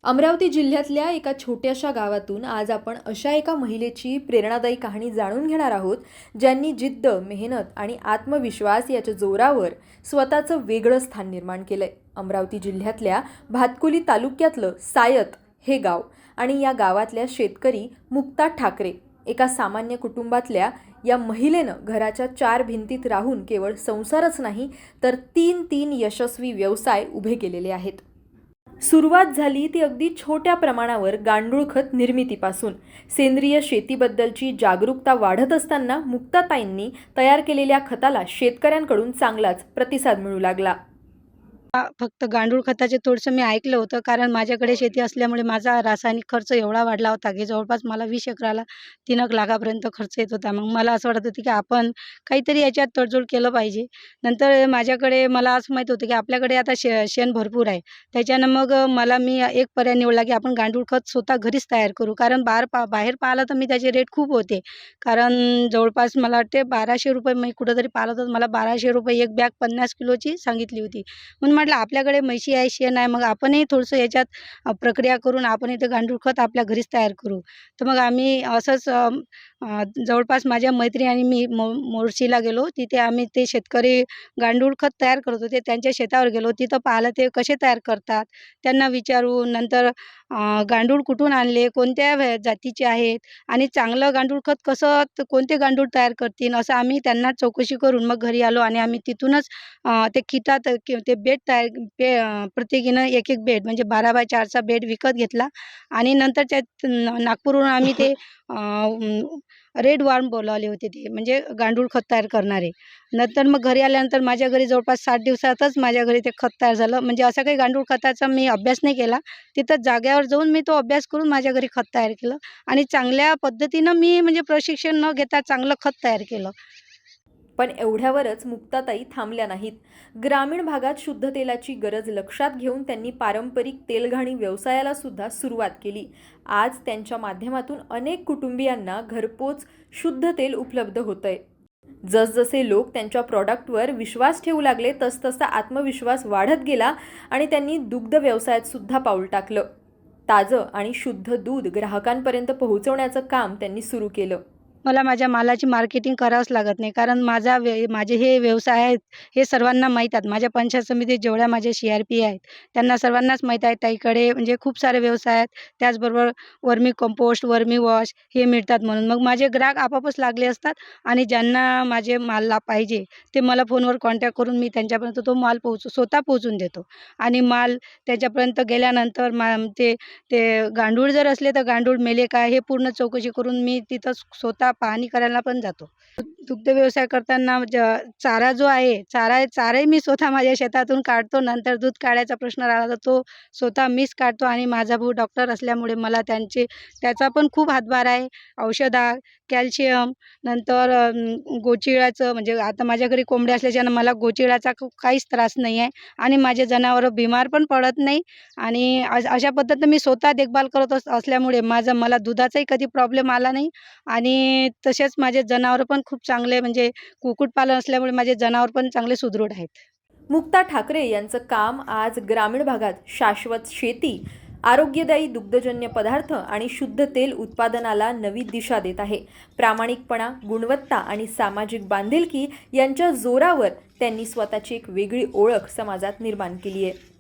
अमरावती जिल्ह्यातल्या एका छोट्याशा गावातून आज आपण अशा एका महिलेची प्रेरणादायी कहाणी जाणून घेणार आहोत, ज्यांनी जिद्द, मेहनत आणि आत्मविश्वास याच्या जोरावर स्वतःचं वेगळं स्थान निर्माण केलंय. अमरावती जिल्ह्यातल्या भातकुली तालुक्यातलं सायत हे गाव आणि या गावातल्या शेतकरी मुक्ता ठाकरे, एका सामान्य कुटुंबातल्या या महिलेनं घराच्या 4 भिंतीत राहून केवळ संसारच नाही तर तीन यशस्वी व्यवसाय उभे केलेले आहेत. सुरुवात झाली ती अगदी छोट्या प्रमाणावर गांडूळ खत निर्मितीपासून. सेंद्रिय शेतीबद्दलची जागरूकता वाढत असताना मुक्ताताईंनी तयार केलेल्या खताला शेतकऱ्यांकडून चांगलाच प्रतिसाद मिळू लागला. फक्त गांडूळ खताचे थोडंसं मी ऐकलं होतं, कारण माझ्याकडे शेती असल्यामुळे माझा रासायनिक खर्च एवढा वाढला होता की जवळपास मला 20 एकराला 3 लाखापर्यंत खर्च येत होता. मग मला असं वाटत होतं की आपण काहीतरी याच्यात तडजोड केलं पाहिजे. नंतर माझ्याकडे मला असं माहीत होतं की आपल्याकडे आता शेण भरपूर आहे. त्याच्यानं मग मी एक पर्याय निवडला की आपण गांडूळ खत स्वतः घरीच तयार करू. कारण बाहेर पाहिलं तर मी त्याचे रेट खूप होते. कारण जवळपास मला वाटते ₹1200 मी कुठेतरी पाहिलं तर मला ₹1200 एक बॅग 50 किलोची सांगितली होती. म्हणून म्हटलं आपल्याकडे म्हशी आहे, शेण आहे, मग आपणही थोडंसं याच्यात प्रक्रिया करून आपण इथं गांडूळ खत आपल्या घरीच तयार करू. तर मग आम्ही असंच जवळपास माझ्या मैत्रिणी आणि मी मोर्शीला गेलो. तिथे आम्ही ते शेतकरी गांडूळ खत तयार करत होते. त्यांच्या शेतावर गेलो. तिथं पाहिलं ते कसे तयार करतात. त्यांना विचारून नंतर गांडूळ कुठून आणले, कोणत्या जातीचे आहेत आणि चांगलं गांडूळ खत कसं कोणते गांडूळ तयार करतील, असं आम्ही त्यांना चौकशी करून मग घरी आलो आणि आम्ही तिथूनच ते खितात ते बेड तयार प्रत्येकीनं एक बेड म्हणजे 12x4चा बेड विकत घेतला आणि नंतर त्यात नागपूरहून आम्ही ते रेड वॉर्म बोलावले होते, ते म्हणजे गांडूळ खत तयार करणारे. नंतर मग घरी आल्यानंतर माझ्या घरी जवळपास 60 दिवसातच माझ्या घरी ते खत तयार झालं. म्हणजे असं काही गांडूळ खताचा मी अभ्यास नाही केला. तिथं जागेवर जाऊन मी तो अभ्यास करून माझ्या घरी खत तयार केलं आणि चांगल्या पद्धतीनं मी म्हणजे प्रशिक्षण न घेता चांगलं खत तयार केलं. पण एवढ्यावरच मुक्ताताई थांबल्या नाहीत. ग्रामीण भागात शुद्ध तेलाची गरज लक्षात घेऊन त्यांनी पारंपरिक तेलघाणी व्यवसायाला सुद्धा सुरुवात केली. आज त्यांच्या माध्यमातून अनेक कुटुंबियांना घरपोच शुद्ध तेल उपलब्ध होतंय. जसजसे लोक त्यांच्या प्रॉडक्टवर विश्वास ठेवू लागले तसतसा आत्मविश्वास वाढत गेला आणि त्यांनी दुग्ध व्यवसायात सुद्धा पाऊल टाकलं. ताजं आणि शुद्ध दूध ग्राहकांपर्यंत पोहोचवण्याचं काम त्यांनी सुरू केलं. मला माझ्या मालाची मार्केटिंग करावंच लागत नाही, कारण माझे हे व्यवसाय आहेत हे सर्वांना माहीत आहेत. माझ्या पंचायत समितीत जेवढ्या माझ्या CRP आहेत त्यांना सर्वांनाच माहीत आहे. ताईकडे म्हणजे खूप सारे व्यवसाय आहेत. त्याचबरोबर वर्मी कंपोस्ट, वर्मी वॉश हे मिळतात. म्हणून मग माझे ग्राहक आपोआपच लागले असतात आणि ज्यांना माझे माल पाहिजे ते मला फोनवर कॉन्टॅक्ट करून मी त्यांच्यापर्यंत तो माल स्वतः पोहोचून देतो. आणि माल त्याच्यापर्यंत गेल्यानंतर ते ते गांडूळ जर असले तर गांडूळ मेले का हे पूर्ण चौकशी करून मी तिथं स्वतः पाहणी करायला पण जातो. दुग्ध व्यवसाय करताना चारा जो आहे, चाराही मी स्वतः माझ्या शेतातून काढतो. नंतर दूध काढायचा प्रश्न राहिला तर तो स्वतः मीच काढतो आणि माझा भाऊ डॉक्टर असल्यामुळे मला त्याचा पण खूप हातभार आहे. औषधा, कॅल्शियम, नंतर गोचिळाचं म्हणजे आता माझ्या घरी कोंबड्या असल्याच्यानं मला गोचिळाचा काहीच त्रास नाही आहे आणि माझे जनावरं बिमार पण पडत नाही आणि अशा पद्धतीनं मी स्वतः देखभाल करत असल्यामुळे मला दुधाचाही कधी प्रॉब्लेम आला नाही आणि तसेच माझे जनावरं पण खूप चांगले म्हणजे कुक्कुटपालन असल्यामुळे माझे जनावर पण चांगले सुदृढ आहेत. मुक्ता ठाकरे यांचं काम आज ग्रामीण भागात शाश्वत शेती, आरोग्यदायी दुग्धजन्य पदार्थ आणि शुद्ध तेल उत्पादनाला नवी दिशा देत आहे. प्रामाणिकपणा, गुणवत्ता आणि सामाजिक बांधिलकी यांच्या जोरावर त्यांनी स्वतःची एक वेगळी ओळख समाजात निर्माण केली आहे.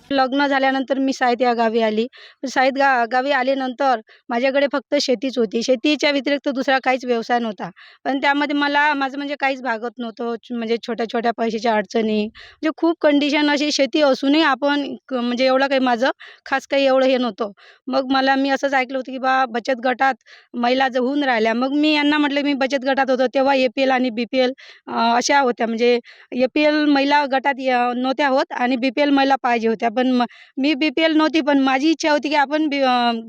लग्न झाल्यानंतर मी सायत या गावी आली. सायत गावी आल्यानंतर माझ्याकडे फक्त शेतीच होती. शेतीच्या व्यतिरिक्त दुसरा काहीच व्यवसाय नव्हता. पण त्यामध्ये माझं म्हणजे काहीच भागत नव्हतं. म्हणजे छोट्या-छोट्या पैशाच्या अडचणी, म्हणजे खूप कंडिशन अशी शेती असूनही आपण म्हणजे एवढं काही माझं खास काही एवढं हे नव्हतं. मग मी असंच ऐकलं होतं की बचत गटात महिला होऊन राहिल्या. मग मी यांना म्हटलं मी बचत गटात होतो तेव्हा APL आणि BPL अशा होत्या. म्हणजे APL महिला गटात नव्हत्या होत आणि BPL महिला पाहिजे होत्या. पण मी BPL नव्हती, पण माझी इच्छा होती की आपण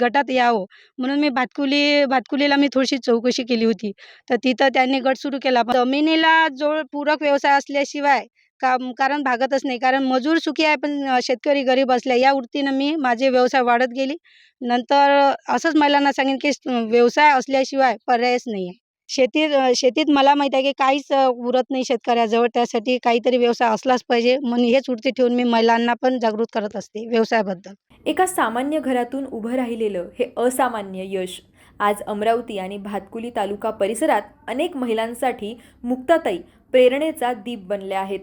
गटात यावं. म्हणून मी भातकुलीला मी थोडीशी चौकशी केली होती. तर तिथं त्यांनी गट सुरू केला. पण जमिनीला जो पूरक व्यवसाय असल्याशिवाय कारण भागतच नाही. कारण मजूर सुखी आहे, पण शेतकरी गरीब असल्या या वृत्तीनं मी माझे व्यवसाय वाढत गेली. नंतर असंच महिलांना सांगेन की व्यवसाय असल्याशिवाय पर्यायच नाही आहे. शेतीत मला माहीत आहे की काहीच उरत नाही शेतकऱ्याजवळ. त्यासाठी काहीतरी व्यवसाय असलाच पाहिजे म्हणून हेच वृत्ती ठेवून मी महिलांना पण जागृत करत असते व्यवसायाबद्दल. एका सामान्य घरातून उभं राहिलेलं हे असामान्य यश आज अमरावती आणि भातकुली तालुका परिसरात अनेक महिलांसाठी मुक्ताताई प्रेरणेचा दीप बनल्या आहेत.